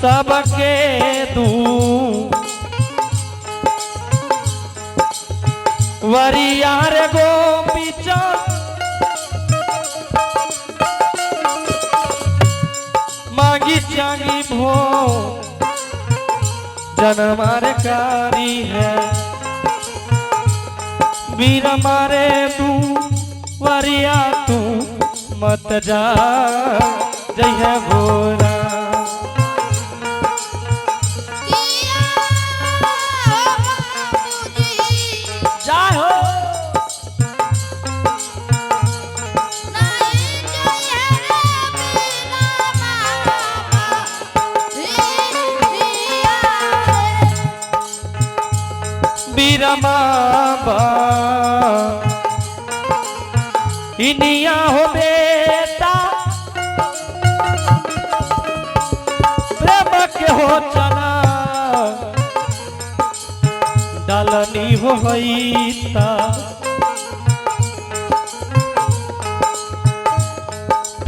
सबके दू वरियार गोपी मांगी चांगी भो जनमार कारी है वीर मारे तू वरिया तू मत जा जय भोरा बाबा इनिया हो बेटा प्रेम के हो चना डालनी हो हईता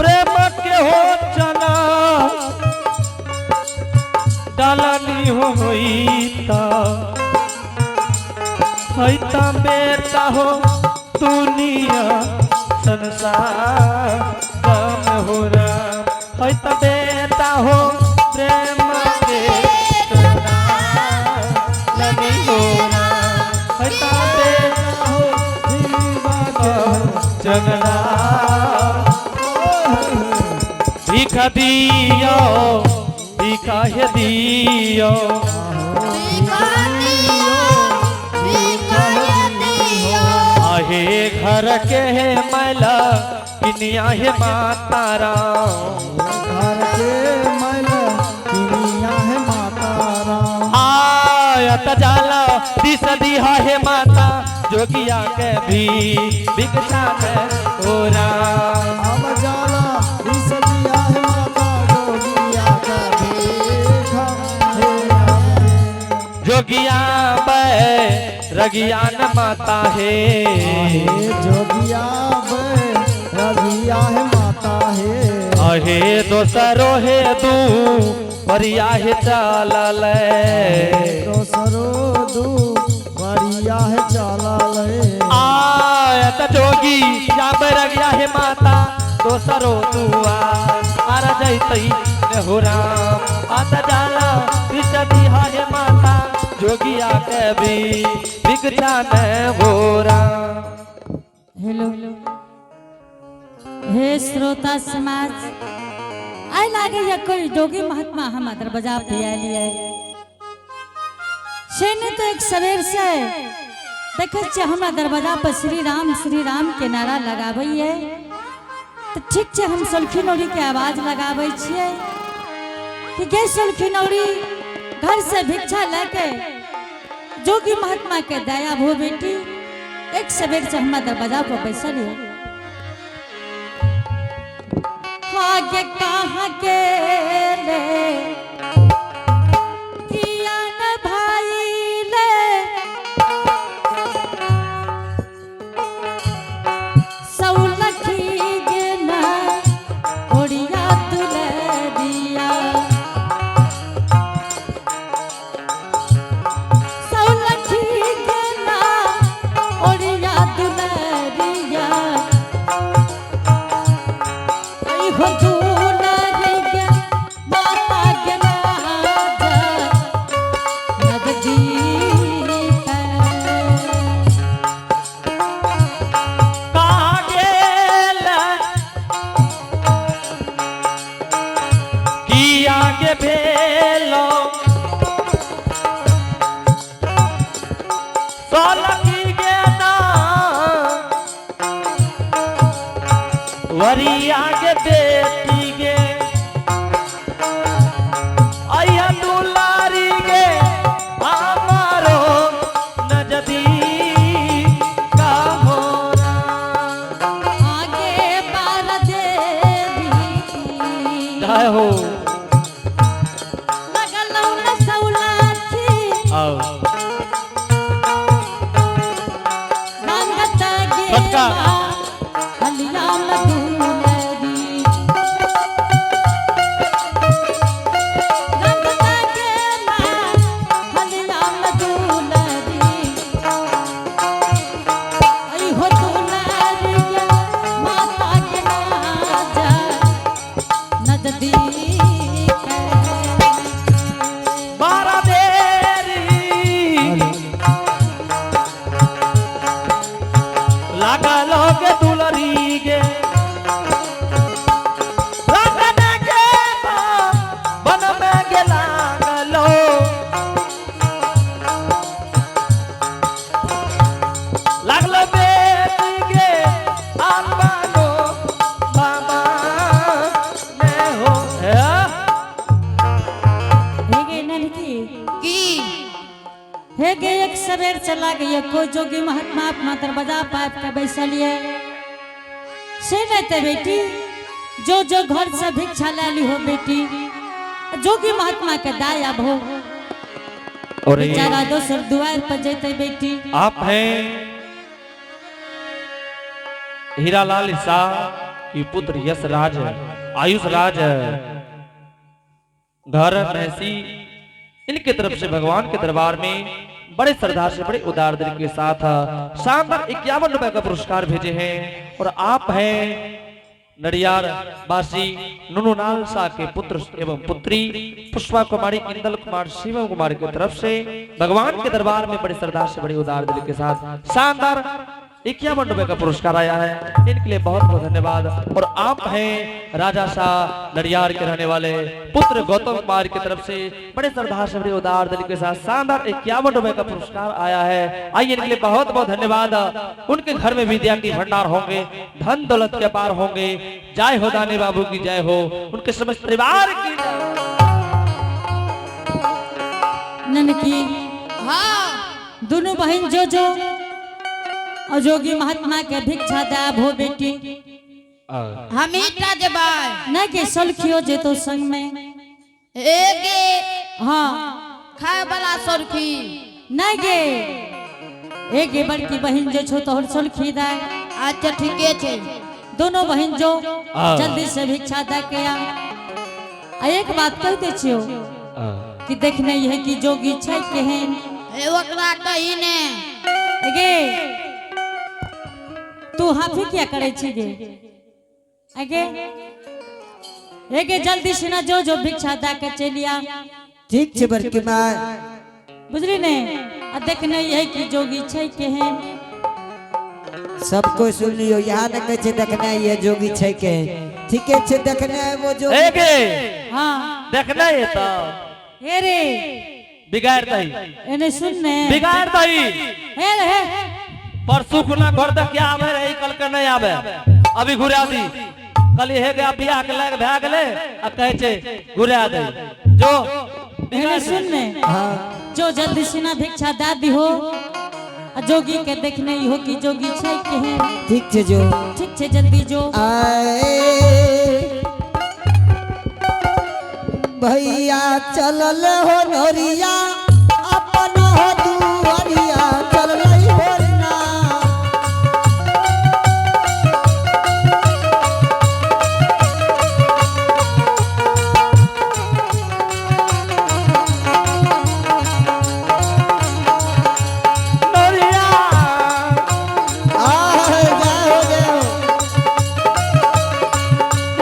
प्रेम के हो चना डालनी हो हईता हैता बेटा हो दुनिया संसार गम हो राम हैता बेटा हो प्रेम के लगी हो राम हैता बेटा हो जीवन जगना भिखा दियो भिखा दियो हे घर के है मैला किनिया है माता राम घर के मैला किनिया है माता राम आयत जाला दिस दिहा है माता जोगिया के भी भिक्षा में हो राम अब जाला दिस दिया है माता जोगिया का भिक्षा है जोगिया रगिया न माता है जोगिया रगिया है माता है अहे दोसरो है दू परिया है चाला ले दोसरो दू परिया है चाला ले आयत जोगी जाब रगिया है माता दोसरो दुआ आर जैतई हो राम आत जाला विसदी है माता जोगिया के भी भिक्षा में भोरा। हेलो हे श्रोता समाज आई लागे या कोई जोगी महात्मा हम दरवाजा पे आ लिए शेने तो एक सवेर से देखे छे हमरा दरवाजा पर श्री राम के नारा लगाबै है तो ठीक छे हम सलखी नौरी के आवाज लगाबै छिए कि गे सलखी नौरी घर से भिक्षा लेके जोगी महात्मा के दया भो बेटी एक सवेर से हमारा दरवाजा पर बैसल है आगे कहाँ के ले किया न भाई ले सौलखी के ना ओड़िया तुले दिया वरिया के बेटी गे आया दुलारी गे हमारो नजदी का होना आगे बार देवी जय हो लगल न सौलाथी आओ मांगत गे पक्का हलिया मधुलरी रंग से लागे कोई जोगी महात्मा अपना दरवाजा पाप के बैसलिए से रहते बेटी जो जो घर से भिक्षा ले ली हो बेटी जोगी महात्मा के दाया भो और ये बेचारा दोसर दुआर पर जैते बेटी। आप हैं हीरालाल शाह की पुत्र यश राज आयुष राज घर महसी इनके तरफ से भगवान के दरबार में बड़े श्रद्धा से बड़े उदार दिल के साथ शानदार 51 रुपए का पुरस्कार भेजे हैं। और आप हैं नडियार वासी नुनुनाल शाह के पुत्र एवं पुत्री पुष्पा कुमारी इंदल कुमार शिवम कुमार की तरफ से भगवान के दरबार में बड़ी श्रद्धा से बड़ी उदार दिल के साथ शानदार 51 रुपए का पुरस्कार आया है। इनके लिए बहुत बहुत धन्यवाद। और आप हैं राजा शाह नडियार के रहने वाले पुत्र गौतम कुमार की तरफ से बड़े श्रद्धा से बड़े उदार दिल के साथ शानदार 51 रुपए का पुरस्कार आया है। आइए इनके लिए बहुत बहुत धन्यवाद। उनके घर में विद्या की भंडार होंगे, धन दौलत के पार होंगे। जय हो दाने बाबू की जय हो, उनके समस्त परिवार की ननकी दोनों बहन जो और जोगी महात्मा के भिक्षा दा भो बेटी हम ईटा देबाय न के सलखियो जे तो संग में एगे हाँ खाए वाला सरखी न गे एगे बड़की बहन जो छो तोहर सलखी दा अच्छा ठीके छे दोनों बहन जो जल्दी से भिक्षा दा के आ एक बात कहते छियो कि देखने है कि जोगी छै केहन ए ओकरा कही ने एगे तू हाफी क्या करे छी गे आगे एगे जल्दी से ना जो भिक्षा दा के चलिया। ठीक छे बड़की माँ बुझली ने आ देखने है कि जोगी छै केहन सबको सुन लियो यहाँ न कहे छे देखना ये जोगी छै के ठीके छे देखना है वो जो एगे हाँ देखना ये तो हे रे बिगाड़ दई एने सुन ने बिगाड़ दई हे रे परसों खुना घर तक क्या आवे रही कल के नहीं आवे अभी घुरा दी कल हे गया बियाह के लग भाग ले आ कहे छे घुरा दे जो एने सुन ने जो जल्दी से ना भिक्षा दा दी हो आ जोगी के देखने ही हो कि जोगी छै केहन। ठीक छे जो ठीक छे जल्दी जो आए भैया चलल हो नोरिया अपन हो दुआरिया चलल हो ना नोरिया आए जाओ जाओ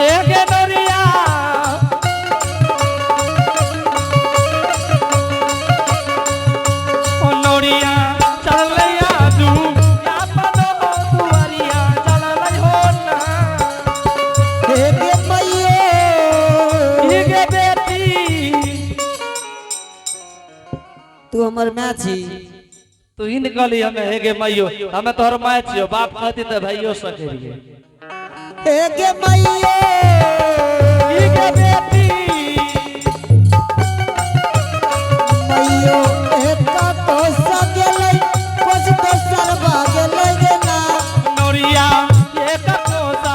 एगे नोरिया ओ नोरिया चल लैया तू अपन दुआरिया चल लई हो ना हे गे मैयो एगे बेटी तू हमर माँ छी तू ही निकली हमें हेगे माइयो हमें तोहर माय छियो बाप कहती तो भाइयो सकेरिए हे गे मैयो एगे बेटी मैयो एक तो सगेलै कुछ तो सरबा गेलै गे ना नोरिया ये को सा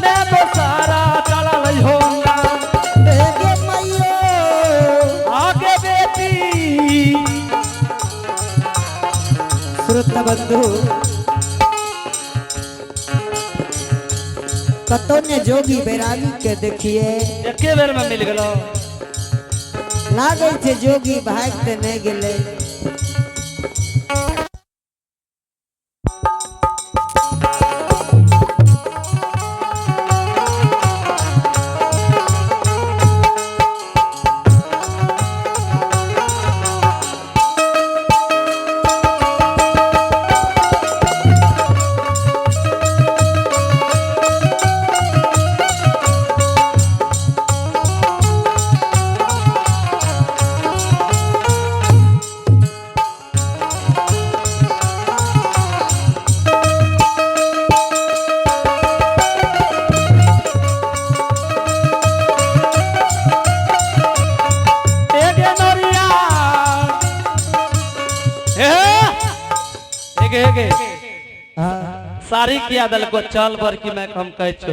ने तो सारा चला लई होगा हे गे मैयो आगे बेटी श्रोता बंधु कतो ने जोगी बैरागी के देखिए एके बेर में मिल गेलो लागे छे जोगी भाग ते नहीं गेले एगे हाँ सारी किया दल को चल बर की मैं हम कह छु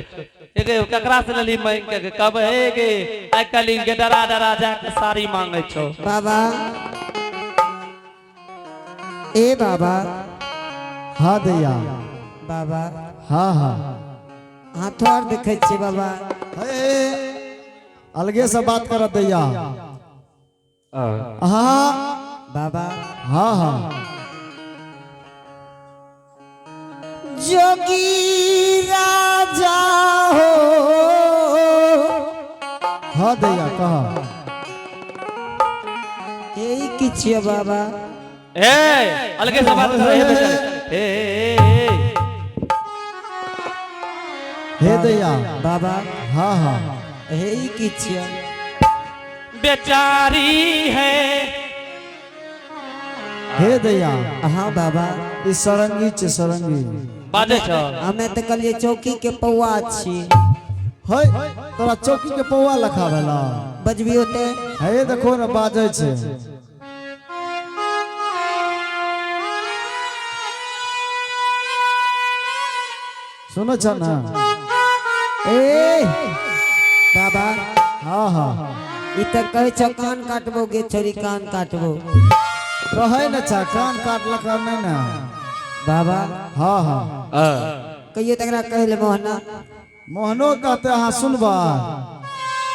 एगे ककरा से लली मैं के कब एगे आई कली के डरा डरा जाके सारी मांगे छो बाबा ए बाबा हाँ दैया बाबा हाँ हाँ हाथ और देखे छे बाबा हे, अलगे से बात करत दैया हाँ बाबा हाँ हाँ जोगी राजा हो हाँ दैया कहा यही की छिए बाबा ए अलगे से बात कर ए हे दैया बाबा हाँ हाँ यही की छिए बेचारी है हे दैया हाँ बाबा ई सरंगी छे सरंगी बाजे छो हमें तो कल चौकी के पौआ छी है तोरा चौकी के पौआ लखा भेला बजबी होते हे देखो ना बाजे छे सुनो छ ना ए बाबा हाँ हाँ इ त कहे छ कान काटबो गे छोरी कान काटबो कहे न छा कान काटला कर नहीं ना बाबा हाँ हाँ कहियो तकरा कहले मोहना मोहनो कहते हाँ सुनबा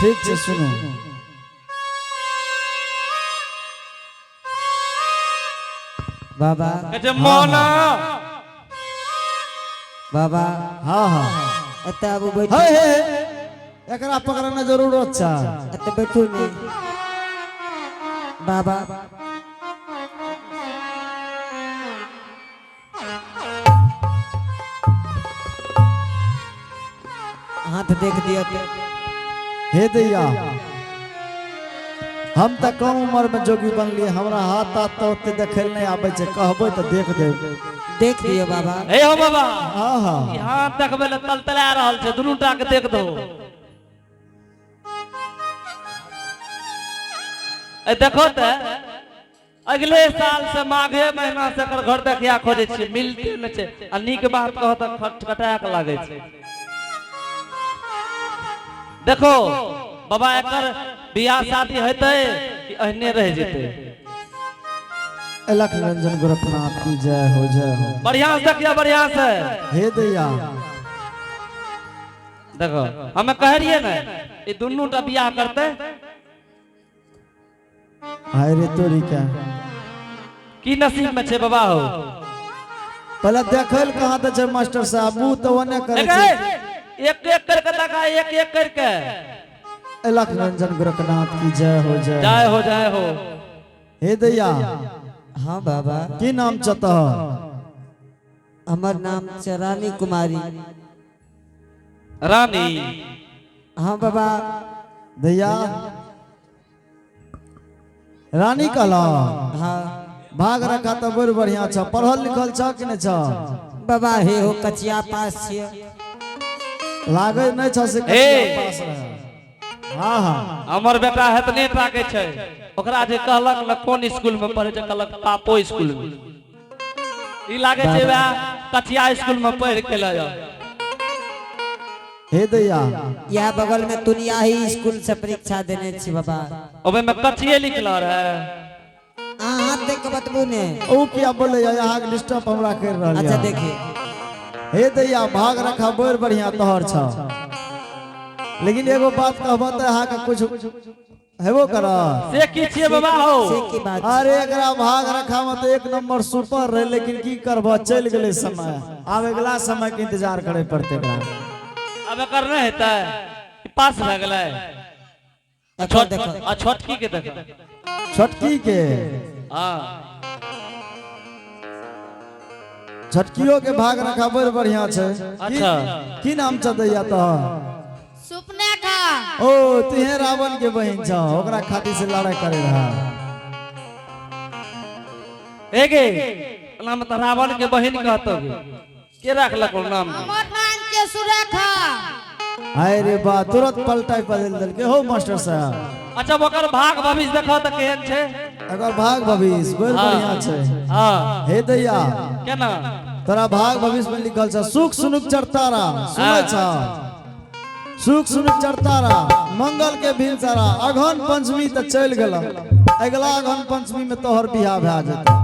ठीक छे सुनो बाबा कहे मोना बाबा हाँ हाँ एत अब बैठ हे हे एकरा पकड़ना जरूरत छा एत बैठू नहीं बाबा हाथ देख दियो तो हे दैया हम त कम उम्र में जोगी बनलिए हमरा हाथ हाथ तो ओते देखल नहीं आबे छे कहबो तो देख दे देख दियो बाबा ए हो बाबा हाँ हाँ यहाँ देखबे ल तलतला रहल छे दुनू टा के देख दो ए देखो त अगले साल से माघे महीना से एकर घर देखिया खोजे छी मिलते न छे आ नीक बात कहो त खटखटाक लागे छे देखो बाबा एकर बियाह शादी हेतै कि अहने रह जेतै अलख रंजन गोरखनाथ की जय हो बढ़िया से देखिया बढ़िया से हे दैया देखो हमें कह रहिए ना ये दोनों टा बियाह करते हाय रे तोरी का की नसीब में छे बाबा हो पहले देखल कहाँ त छे मास्टर साहब मुंह तो ओने करे छे एक एक करके देखा एक करके अलख रंजन गोरखनाथ की जय हो जय हो हे दैया हाँ बाबा की नाम चत हमर नाम छै रानी कुमारी रानी हाँ बाबा दैया रानी कहला हाँ भाग रखा तो बड़ बढ़िया छ पढ़ल लिखल छ कि नहीं छ बाबा हे हो कचिया पास छिए लागे नहीं छ से हे। पास रहे हाँ हाँ हमर बेटा हेतने टा के छै ओकरा जे कहलक न कोन स्कूल में पढ़े छै कहलक पापो स्कूल में ई लागे छै वह कचिया स्कूल में पढ़ के ल हे दैया यह बगल में तुनिया ही स्कूल से परीक्षा देने छी बाबा ओबे में कचिए लिखल रहे हाथ देख के बतबू ने ओ क्या बोले यहाँ के लिस्ट अप हमरा कर रहल अच्छा है देखिए हे दैया भाग रखा बड़ बढ़िया तोहर छ लेकिन एगो बात कहबो त यहाँ का कुछ हेबो कर से की छिए बाबा हो से की बात अरे एकरा भाग रखा में तो एक नंबर सुपर रहे लेकिन की करबो चल गेले समय आब अगला समय के इंतजार करे पड़ते एकरा अब एकर नहीं हेतै कि पास भए गेलै देखो देखो आ छोटकी के देख छोटकी के हां छोटकियो के भाग रखा बड़ बढ़िया छै अच्छा। की नाम छ दैया तोहर सुपने का ओ तुहे रावण के बहन छ ओकरा खातिर से लड़ाई करे रहा एगे नाम त रावण के बहन कहतो के रखलक नाम हमर नाम के सुरेखा हाय रे बा तुरंत पलटाई बदल दल के हो मास्टर साहब अच्छा ओकर भाग भविष्य देखो त केहन छै अगर भाग भविष्य बोल हाँ। बढ़िया छे। हाँ हे दैया केना तोरा भाग भविष्य में लिखल छ सुख सुनुक चढ़तारा सुनै हाँ। छ सुख सुनुक चढ़तारा मंगल के भिनसरा अघन पंचमी त चल गेल अगला अघन पंचमी में तोहर बियाह भए जेतै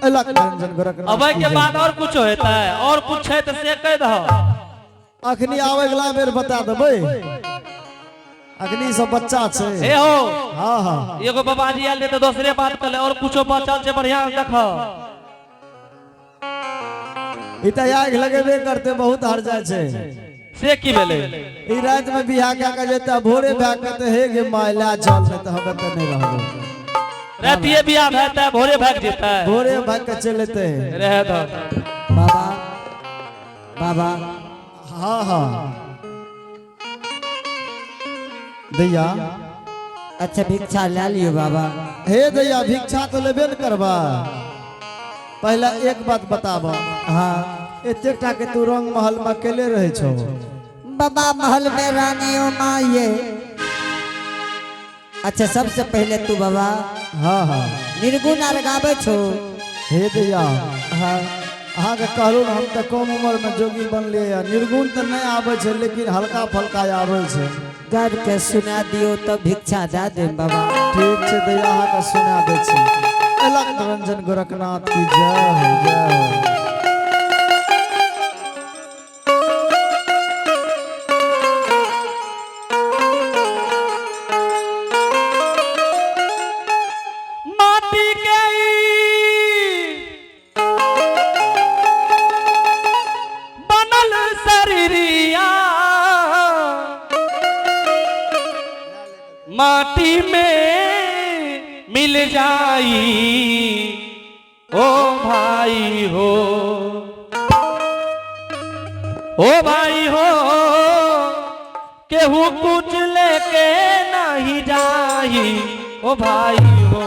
अलग रंजन गोरखनाथ अब के बाद और कुछ होता है और कुछ है तो से कह दो अखनी आवे अगला बेर बता देबै अखनी सब बच्चा छे हे हो हां हां एगो बाबाजी आल तो दूसरे बात कर ले और कुछो बचल से बढ़िया देखो ई त आग लगेबे करते बहुत हर जाय छे से की भेले ई रात में बियाह क्या कर जेता भोरे भाग के हे गे मायला चल नहीं तो हम त नहीं रहबो रातिए बियाह रहता है भोरे भाग जेता है भोरे भाग के चलते रह दो बाबा बाबा हाँ हाँ दैया अच्छा भिक्षा ले लियो बाबा। हे दैया भिक्षा तो लेबे न करबा पहला एक बात बताबा हाँ एतेटा के तू रंग महल में अकेले रहे छो बाबा महल में रानियों माये। अच्छा सबसे पहले तू बाबा हाँ हाँ निर्गुण आर गावे छो। हे दैया हाँ अहाँ के कहलू न हम तो कम उम्र में जोगी बनलिए निर्गुण तो नहीं आवे छे लेकिन हल्का फल्का आवे छे गर के सुना दियो तो भिक्षा दे दे बाबा। ठीक छे दैया अहाँ के सुना दे छी अलग रंजन गोरखनाथ की जय हो जय हो। माटी के बनल शरीरिया माटी में मिल जाई ओ भाई हो ओ भाई हो केहू कुछ लेके नहीं जाई ओ भाई हो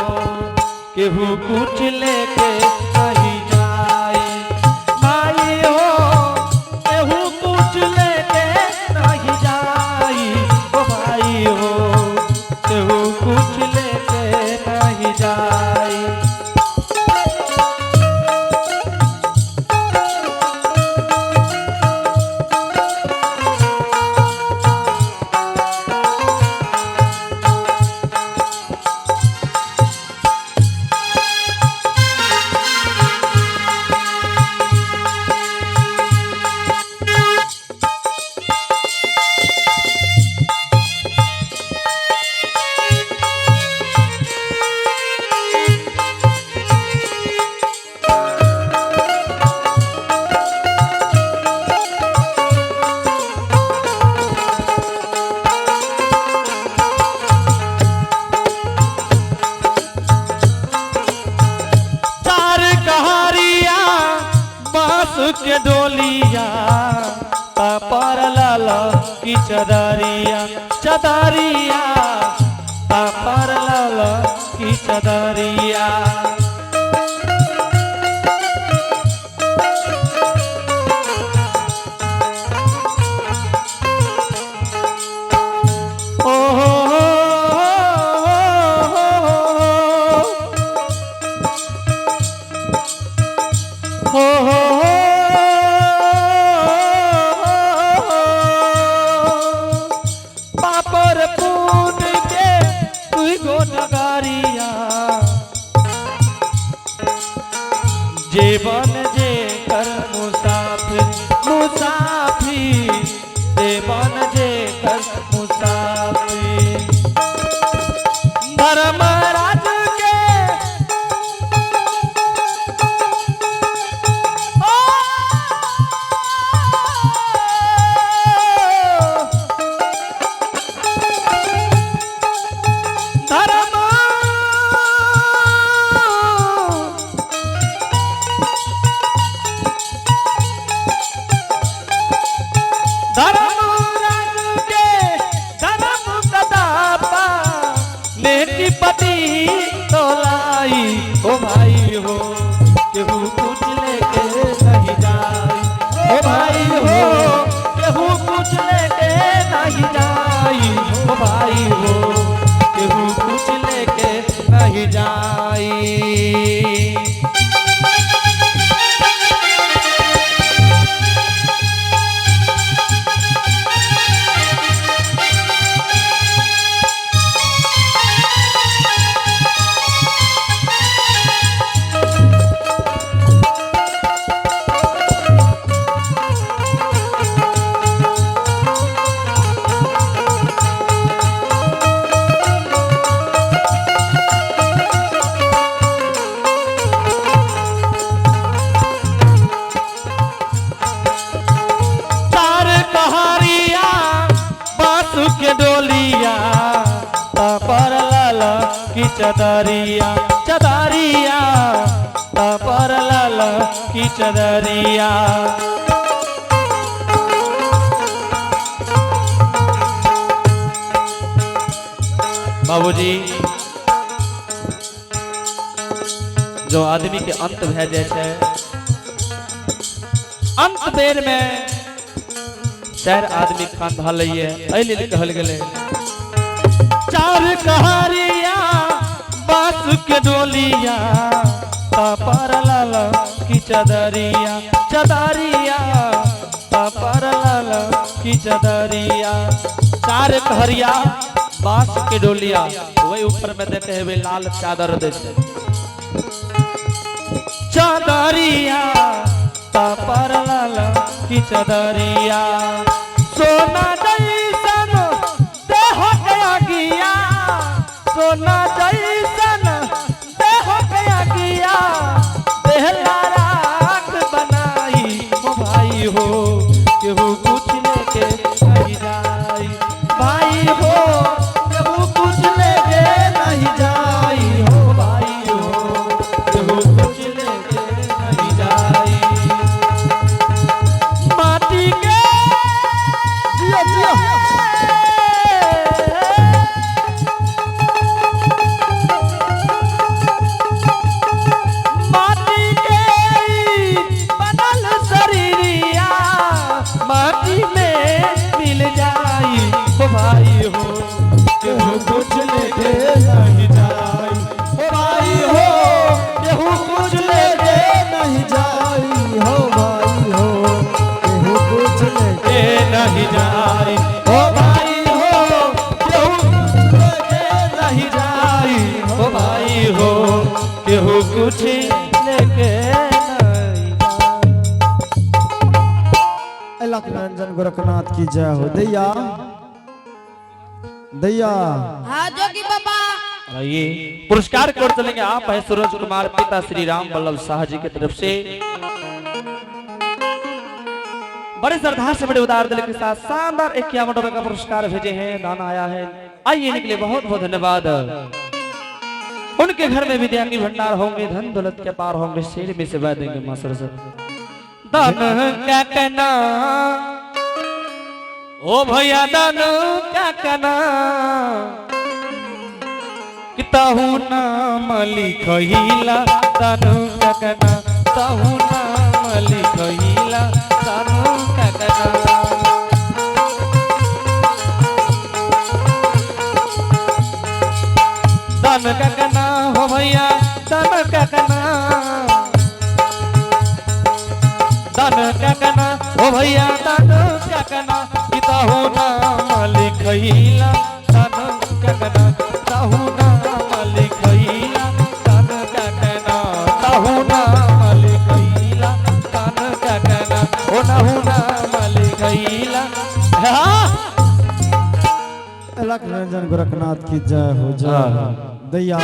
केहू कुछ लेके नहीं जाई भाई हो केहू कुछ लेके नहीं जाई ओ भाई हो केहू कुछ लेके नहीं जाई के डोलिया पर लाल की चदरिया चदरिया पर लाल की चदरिया जीवन जे कर मुसाफिर मुसाफिर जीवन जे कर मुसाफिर धर्मराज के ओ भाई हो केहू कुछ लेके नहीं जाई ओ भाई हो केहू कुछ लेके नहीं जाई ओ भाई हो केहू कुछ लेके चदरिया चदरिया पर लाल की चदरिया। बाबूजी जो आदमी के अंत भे जाए छे, अंत बेर में चार आदमी कांधा लइए अइले कहल गेले चार कहरिया बास के डोलिया पर लाल की चदरिया चदरिया पर लाल की चदरिया। चार कहरिया बास के डोलिया वही ऊपर में देते हुए लाल चादर दे चदरिया पर लाल की चदरिया। सोना जैसन देह गया गिया सोना जैसन देह गया गिया देहला राख बनाई ओ भाई हो केहू कुछ लेके नहीं जाई भाई हो केहू कुछ लेके नहीं जाई हो भाई हो केहू कुछ लेके नहीं जाई। माटी के जियो जियो माटी के बनल शरीरिया माटी में मिल जाई हो भाई हो केहू कुछ लेके नहीं जाई हो भाई हो केहू कुछ लेके नहीं जाई हो भाई हो केहू कुछ लेके ए नहीं जाई हो भाई हो केहू कुछ लेके नहीं जाई हो भाई हो केहू कुछ लेके नहीं जाई। अलख निरंजन गोरखनाथ की जय हो। दैया दैया हाँ जोगी बाबा। ये पुरस्कार की ओर चलेंगे आप है सूरज कुमार पिता श्री राम वल्लभ शाह जी की तरफ से बड़े श्रद्धा से बड़े उदार दिल के साथ शानदार 51 रुपए का पुरस्कार भेजे हैं दाना आया है। आइए इनके लिए बहुत बहुत धन्यवाद। उनके घर में विद्या की भंडार होंगे धन दौलत के पार होंगे शेर में से बह देंगे मां सरस्वती। दान क्या कहना ओ भैया दान क्या कहना ताहू नाम लिखहिला तानू ककना ताहू नाम लिखहिला तानू ककना। दान ककना हो भैया दान ककना दान ककना हो भैया दान ककना ताहू नाम लिखहिला तानू ककना ताहू नाम लिखहिला तन ककना ताहू नाम लिखहिला तन ककना ओ नाहू नाम लिखहिला। अलख निरंजन गोरखनाथ की जय हो जय हो। दैया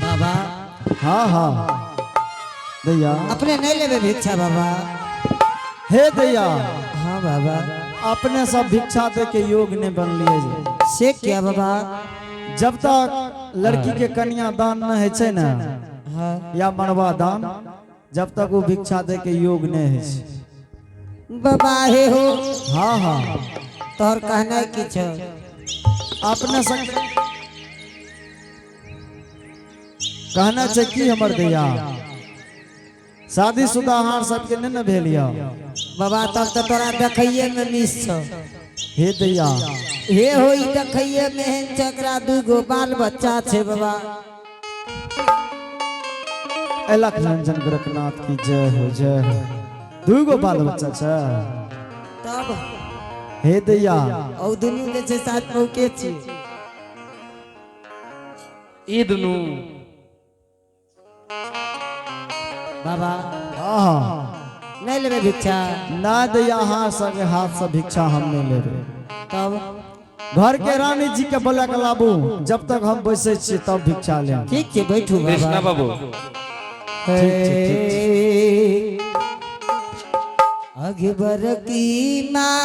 बाबा हाँ हाँ दैया अपने नहीं लेवे भिक्षा बाबा। हे दैया हाँ बाबा अपने सब भिक्षा दे के योग ने बन लिए जे से क्या बाबा। जब तक लड़की के कन्या दान न है छे ना हाँ या मरवा दान जब तक वो भिक्षा दे के योग नहीं है छे। बाबा हे हो हाँ हाँ तोहर कहना की छ अपने संग कहना छै कि हमर दैया शादीशुदा हार सबके नहीं न भेलिया बाबा तब तो तोरा देखइए में मिस छ। हे दैया हे हो ई देखइए में हेन चकरा दूगो बाल बच्चा छे बाबा। अलख निरंजन गोरखनाथ की जय हो जय हो। दूगो बाल बच्चा छै तब हे दैया औ दुनू जे छे साथ में के छी ई दुनू बाबा हाँ नहीं लेवे भिक्षा। ना दैया हाँ संगे हाथ से भिक्षा हम नहीं लेबे। तब घर के रानी जी के बोला के लाबू जब तक हम बैसे छी तब भिक्षा ले। ठीक छे बैठू कृष्णा बाबा। बाबू हे अकबर की माँ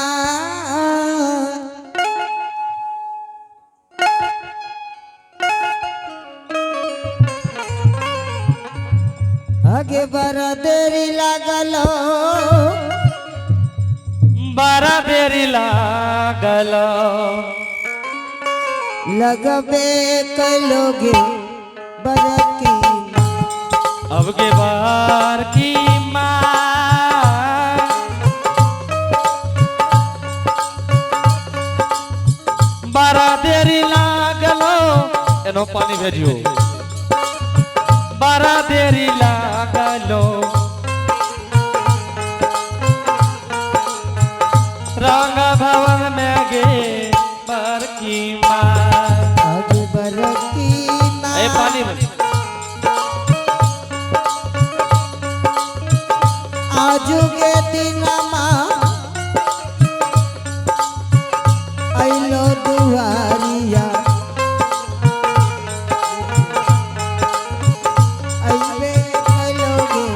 आगे बड़ा देरी लागलो बड़ा देरी लागल लगबे कलोगे बरकी अब के बार की माँ बड़ा देरी लागलो एनो पानी भेजियो बड़ा देरी लागलो रंग भवन में गे बरकी माँ आगे बरकी ए पानी में आजू के दिन आइलो दुआरिया अइबे कलोगे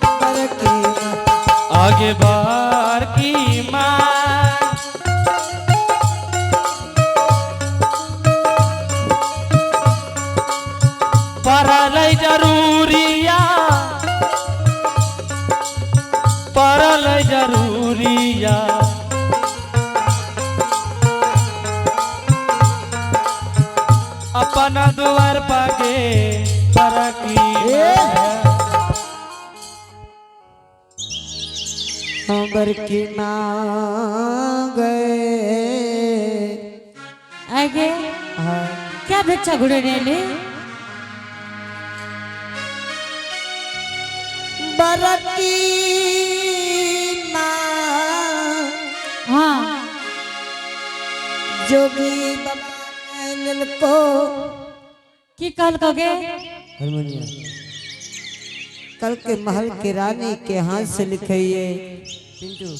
बरकी आगे बार की माँ परलै जरूरिया परलै जरूरिया अपना द्वार पागे बरकी बरकी माँ गए आगे हाँ क्या भिक्षा घुड़े रेले बरकी माँ हाँ जोगी बाबा मैनल को की कहल कगे हारमोनियम कल के महल के रानी के हाथ से लिखाइए पिंटू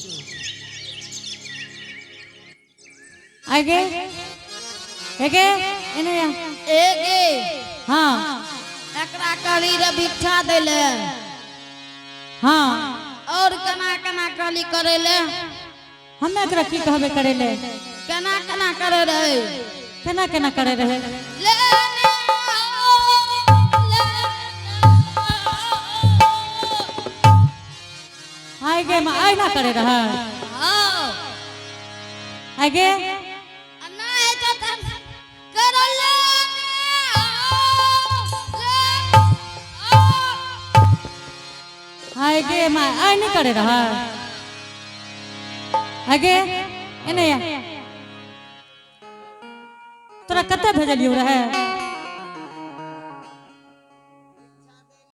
आगे आगे इन्हें एगे हाँ एकरा कली रे भिक्षा देले हाँ और कना कना कली करेले हम एकरा की कहबे करे ले कना कना करे रहे केना केना करे रहे लेने आगे में आई ना करे रहा आओ आगे अन्ना है तो तम करो ले आगे में आई नहीं करे रहा आगे इन्हें तोरा कते भेजलियो रहे